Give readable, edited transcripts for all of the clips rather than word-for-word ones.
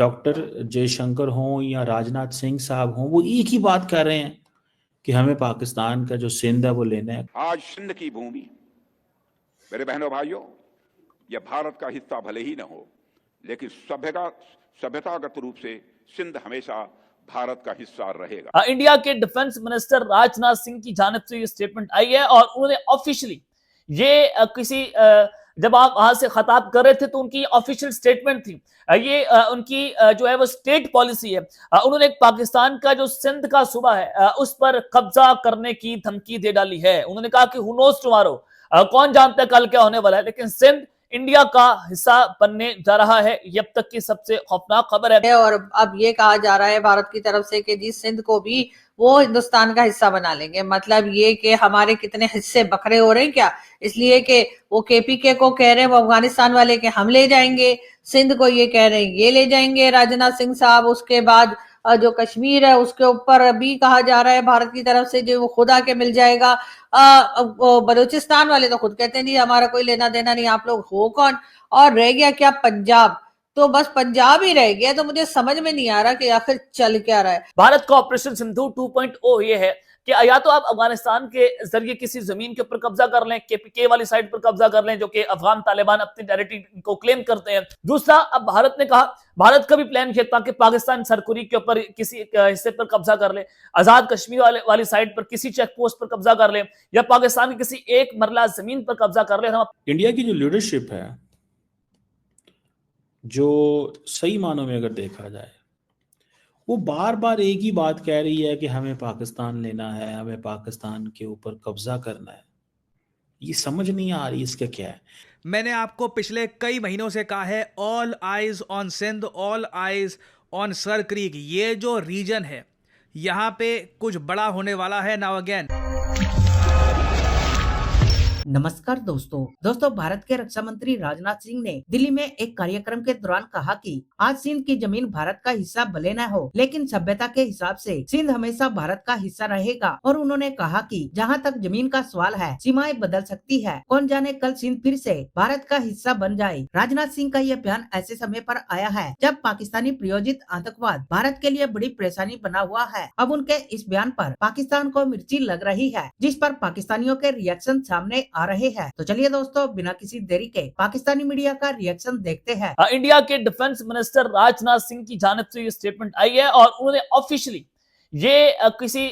Doctor Jaishankar हों या राजनाथ सिंह साहब हों, वो एक ही बात कह रहे हैं कि हमें पाकिस्तान का जो सिंध है वो लेना है। आज सिंध की भूमि, मेरे बहनों भाइयों, यह भारत का हिस्सा भले ही न हो, लेकिन सभ्यतागत रूप से सिंध हमेशा भारत का हिस्सा रहेगा। इंडिया के डिफेंस मिनिस्टर राजनाथ सिंह की जानिब से ये स्टेटमेंट आई है और उन्होंने ऑफिशियली ये किसी जब आप वहां से खताब कर रहे थे तो उनकी ऑफिशियल स्टेटमेंट थी। ये उनकी जो है वो स्टेट पॉलिसी है। उन्होंने पाकिस्तान का जो सिंध का सूबा है उस पर कब्जा करने की धमकी दे डाली है। उन्होंने कहा कि हु नोज टुमारो, कौन जानता है कल क्या होने वाला है, लेकिन सिंध इंडिया का हिस्सा बनने जा रहा है। ये अब तक की सबसे खौफनाक खबर है। और अब ये कहा जा रहा है भारत की तरफ से कि जी सिंध को भी वो हिंदुस्तान का हिस्सा बना लेंगे। मतलब ये कि हमारे कितने हिस्से बखरे हो रहे हैं क्या, इसलिए कि वो केपीके को कह रहे हैं, वो अफगानिस्तान वाले के हम ले जाएंगे, सिंध को ये कह रहे हैं ये ले जाएंगे राजनाथ सिंह साहब। उसके बाद जो कश्मीर है उसके ऊपर अभी कहा जा रहा है भारत की तरफ से जो वो खुद आके मिल जाएगा। बलूचिस्तान वाले तो खुद कहते हैं जी हमारा कोई लेना देना नहीं, आप लोग हो कौन। और रह गया क्या पंजाब, तो बस पंजाब ही रह गया। तो मुझे समझ में नहीं आ रहा कि आखिर चल क्या रहा है। भारत का ऑपरेशन सिंधु 2.0 ये है कि या तो आप अफगानिस्तान के जरिए किसी जमीन के ऊपर कब्जा कर लें, केपीके वाली साइड पर कब्जा कर लें, जो कि अफगान तालिबान अपनी टेरिटरी को क्लेम करते हैं। दूसरा, अब भारत ने कहा, भारत का भी प्लान किया ताकि पाकिस्तान सरकुरी के ऊपर किसी हिस्से पर कब्जा कर ले, आजाद कश्मीर वाली साइड पर किसी चेक पोस्ट पर कब्जा कर ले, या पाकिस्तान की किसी एक मरला जमीन पर कब्जा कर ले। हम इंडिया की जो लीडरशिप है, जो सही मानों में अगर देखा जाए, वो बार बार एक ही बात कह रही है कि हमें पाकिस्तान लेना है, हमें पाकिस्तान के ऊपर कब्जा करना है। ये समझ नहीं आ रही इसका क्या है। मैंने आपको पिछले कई महीनों से कहा है, all eyes on Sindh, all eyes on Sir Creek. ये जो रीजन है यहाँ पे कुछ बड़ा होने वाला है। नाउ अगेन, नमस्कार दोस्तों, भारत के रक्षा मंत्री राजनाथ सिंह ने दिल्ली में एक कार्यक्रम के दौरान कहा कि आज सिंध की जमीन भारत का हिस्सा भले न हो, लेकिन सभ्यता के हिसाब से सिंध हमेशा भारत का हिस्सा रहेगा। और उन्होंने कहा कि जहां तक जमीन का सवाल है, सीमाएं बदल सकती है, कौन जाने कल सिंध फिर से भारत का हिस्सा बन जाए। राजनाथ सिंह का यह बयान ऐसे समय पर आया है जब पाकिस्तानी प्रायोजित आतंकवाद भारत के लिए बड़ी परेशानी बना हुआ है। अब उनके इस बयान पर पाकिस्तान को मिर्ची लग रही है, जिस पर पाकिस्तानियों के रिएक्शन सामने आ रहे हैं। तो चलिए दोस्तों, बिना किसी देरी के पाकिस्तानी मीडिया का रिएक्शन देखते हैं। इंडिया के डिफेंस मिनिस्टर राजनाथ सिंह की जानिब से ये स्टेटमेंट आई है और उन्होंने ऑफिशियली ये किसी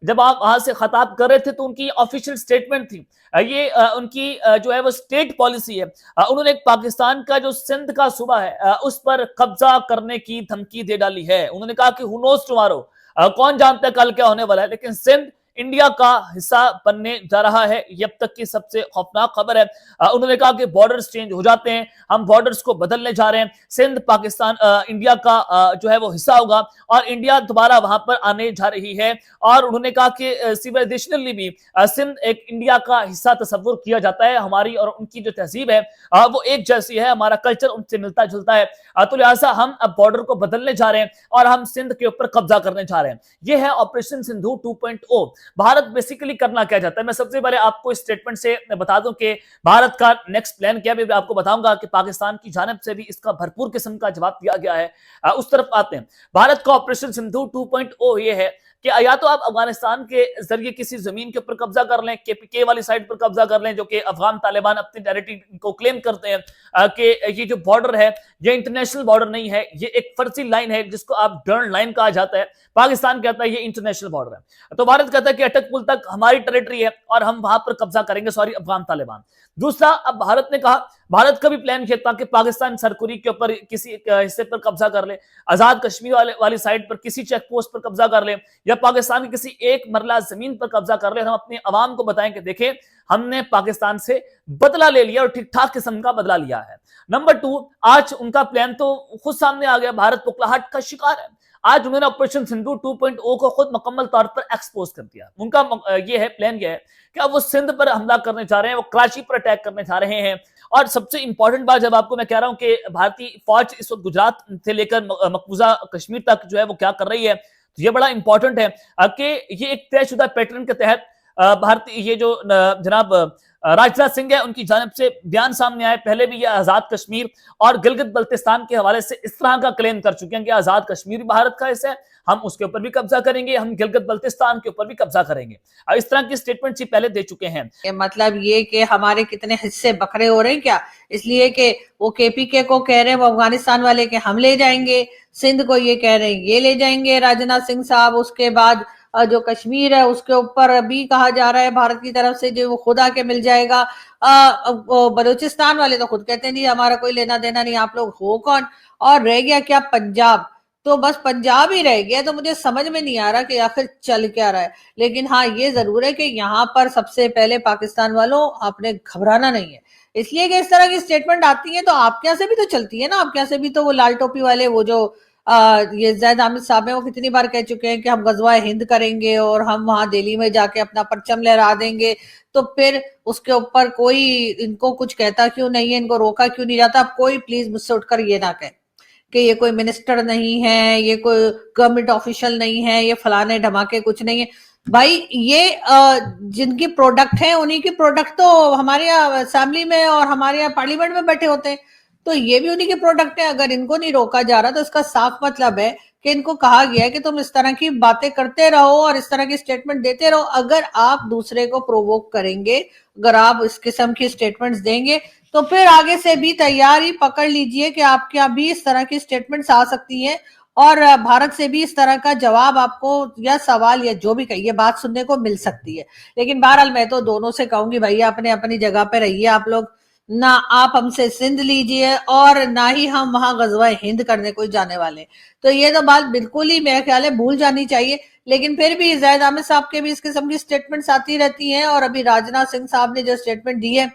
जब आप वहां से खताब कर रहे थे तो उनकी ऑफिशियल स्टेटमेंट थी। ये उनकी जो है वो स्टेट पॉलिसी है। उन्होंने पाकिस्तान का जो सिंध का सूबा है उस पर कब्जा करने की धमकी दे डाली है। उन्होंने कहा कि हु नोज टुमारो, कौन जानता है कल क्या होने वाला है, लेकिन सिंध इंडिया का हिस्सा बनने जा रहा है। ये अब तक की सबसे खौफनाक खबर है। उन्होंने कहा कि बॉर्डर्स चेंज हो जाते हैं, हम बॉर्डर्स को बदलने जा रहे हैं, सिंध पाकिस्तान इंडिया का जो है वो हिस्सा होगा और इंडिया दोबारा वहां पर आने जा रही है। और उन्होंने कहा कि सिविलाइजेशनली भी सिंध एक इंडिया का हिस्सा तस्वुर किया जाता है। हमारी और उनकी जो तहजीब है वो एक जैसी है, हमारा कल्चर उनसे मिलता जुलता है। तो लिहाजा हम अब बॉर्डर को बदलने जा रहे हैं और हम सिंध के ऊपर कब्जा करने जा रहे हैं। यह है ऑपरेशन सिंधु 2.0। भारत बेसिकली करना क्या चाहता है, मैं सबसे पहले आपको इस स्टेटमेंट से बता दूं कि भारत का नेक्स्ट प्लान क्या है। मैं आपको बताऊंगा कि पाकिस्तान की जानिब से भी इसका भरपूर किस्म का जवाब दिया गया है। उस तरफ आते हैं। भारत का ऑपरेशन सिंधु 2.0 ये है कि या तो आप अफगानिस्तान के जरिए किसी जमीन के ऊपर कब्जा कर लें, केपीके वाली साइड पर कब्जा कर लें, जो कि अफगान तालिबान अपनी टेरिटरी को क्लेम करते हैं कि ये जो बॉर्डर है ये इंटरनेशनल बॉर्डर नहीं है, ये एक फर्जी लाइन है जिसको आप डर्न लाइन कहा जाता है। पाकिस्तान कहता है ये इंटरनेशनल बॉर्डर है। तो भारत कहता है कि अटक पुल तक हमारी टेरिटरी है और हम वहां पर कब्जा करेंगे, सॉरी अफगान तालिबान। दूसरा, अब भारत ने कहा, भारत का भी प्लान किया ताकि पाकिस्तान सरकुरी के ऊपर किसी हिस्से पर कब्जा कर ले, आजाद कश्मीर वाली साइड पर किसी चेक पोस्ट पर कब्जा कर ले, या पाकिस्तान की किसी एक मरला जमीन पर कब्जा कर ले। हम अपने अवाम को बताएं कि देखें हमने पाकिस्तान से बदला ले लिया और ठीक ठाक किस्म का बदला लिया है। नंबर 2, आज उनका प्लान तो खुद सामने आ गया, भारत बुखलाहट का शिकार है। आज उन्होंने ऑपरेशन सिंधु 2.0 को खुद मुकम्मल तौर पर एक्सपोज कर दिया। उनका ये है प्लान क्या है कि अब वो सिंध पर हमला करने जा रहे हैं, वो कराची पर अटैक करने जा रहे हैं। और सबसे इंपॉर्टेंट बात जब आपको मैं कह रहा हूं कि भारतीय फौज इस वक्त गुजरात से लेकर मकबूजा कश्मीर तक जो है वो क्या कर रही है, तो ये बड़ा इंपॉर्टेंट है कि ये एक तयशुदा पैटर्न के तहत भारतीय ये जो जनाब राजनाथ सिंह है उनकी जानिब से बयान सामने आए। पहले भी ये आजाद कश्मीर और गिलगित बल्तिस्तान के हवाले से इस तरह का क्लेम कर चुके हैं कि आजाद कश्मीर भी भारत का हिस्सा है, हम उसके ऊपर भी कब्जा करेंगे, हम गिलगित बल्तिस्तान के ऊपर भी कब्जा करेंगे। अब इस तरह की स्टेटमेंट ही पहले दे चुके हैं। मतलब ये कि हमारे कितने हिस्से बखरे हो रहे हैं क्या, इसलिए कि वो केपीके को कह रहे हैं वो अफगानिस्तान वाले के हम ले जाएंगे, सिंध को ये कह रहे हैं ये ले जाएंगे राजनाथ सिंह साहब। उसके बाद जो कश्मीर है उसके ऊपर अभी कहा जा रहा है भारत की तरफ से जो वो खुद आके मिल जाएगा। बलूचिस्तान वाले तो खुद कहते हैं नहीं हमारा कोई लेना देना नहीं, आप लोग हो कौन। और रह गया क्या पंजाब, तो बस पंजाब ही रह गया। तो मुझे समझ में नहीं आ रहा कि आखिर चल क्या रहा है। लेकिन हाँ ये जरूर है कि यहाँ पर सबसे पहले पाकिस्तान वालों आपने घबराना नहीं है, इसलिए कि इस तरह की स्टेटमेंट आती है तो आपके यहाँ से भी तो चलती है ना। आपके यहाँ से भी तो वो लाल टोपी वाले वो जो ये जैद आमिद साहब है वो कितनी बार कह चुके हैं कि हम गजवा हिंद करेंगे और हम वहां दिल्ली में जाके अपना परचम लहरा देंगे। तो फिर उसके ऊपर कोई इनको कुछ कहता क्यों नहीं है, इनको रोका क्यों नहीं जाता। अब कोई प्लीज मुझसे उठकर ये ना कहे कि ये कोई मिनिस्टर नहीं है, ये कोई गवर्नमेंट ऑफिशियल नहीं है, ये फलाने धमाके कुछ नहीं है। भाई ये जिनकी प्रोडक्ट है उन्हीं की प्रोडक्ट तो हमारे यहाँ असेंबली में और हमारे यहाँ पार्लियामेंट में बैठे होते हैं, तो ये भी उन्हीं के प्रोडक्ट है। अगर इनको नहीं रोका जा रहा तो इसका साफ मतलब है कि इनको कहा गया है कि तुम इस तरह की बातें करते रहो और इस तरह की स्टेटमेंट देते रहो। अगर आप दूसरे को प्रोवोक करेंगे, अगर आप इस किस्म की स्टेटमेंट्स देंगे तो फिर आगे से भी तैयारी पकड़ लीजिए कि आपके यहाँ भी इस तरह की स्टेटमेंट्स आ सकती हैं और भारत से भी इस तरह का जवाब आपको या सवाल या जो भी कहिए बात सुनने को मिल सकती है। लेकिन बहरहाल मैं तो दोनों से कहूंगी भैया अपने अपनी जगह पे रहिए आप लोग, ना आप हमसे सिंध लीजिए और ना ही हम वहां गजवा हिंद करने कोई जाने वाले। तो ये तो बात बिल्कुल ही मेरे ख्याल है भूल जानी चाहिए। लेकिन फिर भी जैद आमिद साहब के भी इस किस्म की स्टेटमेंट्स आती रहती हैं और अभी राजनाथ सिंह साहब ने जो स्टेटमेंट दी है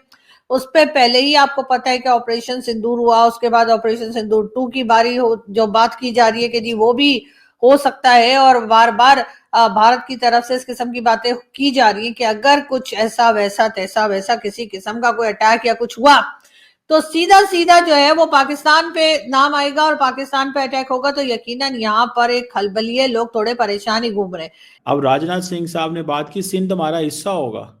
उस पे पहले ही आपको पता है कि ऑपरेशन सिंदूर हुआ, उसके बाद ऑपरेशन सिंदूर 2 की बारी हो जो बात की जा रही है कि जी वो भी हो सकता है। और बार बार भारत की तरफ से इस किस्म की बातें की जा रही है कि अगर कुछ ऐसा वैसा तैसा वैसा किसी किस्म का कोई अटैक या कुछ हुआ तो सीधा सीधा जो है वो पाकिस्तान पे नाम आएगा और पाकिस्तान पे अटैक होगा। तो यकीनन यहाँ पर एक खलबली है, लोग थोड़े परेशान ही घूम रहे। अब राजनाथ सिंह साहब ने बात की सिंध हमारा हिस्सा होगा,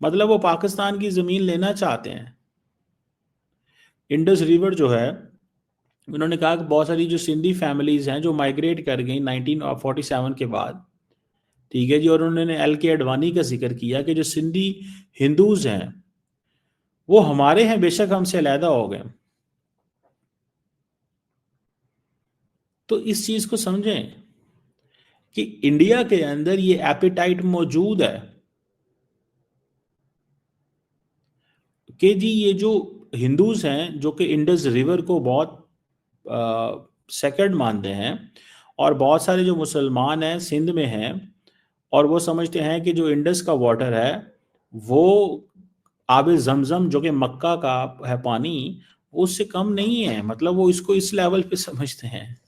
मतलब वो पाकिस्तान की जमीन लेना चाहते हैं। इंडस रिवर जो है उन्होंने कहा कि बहुत सारी जो सिंधी फैमिलीज हैं जो माइग्रेट कर गई 1947 के बाद, ठीक है जी। और उन्होंने LK अडवाणी का जिक्र किया कि जो सिंधी हिंदूज हैं वो हमारे हैं, बेशक हमसे अलहदा हो गए। तो इस चीज को समझें कि इंडिया के अंदर ये एपेटाइट मौजूद है कि जी ये जो हिंदूज हैं जो कि इंडस रिवर को बहुत सेक्रेड मानते हैं और बहुत सारे जो मुसलमान हैं सिंध में हैं और वो समझते हैं कि जो इंडस का वाटर है वो आबे जमजम जो कि मक्का का है पानी उससे कम नहीं है, मतलब वो इसको इस लेवल पे समझते हैं।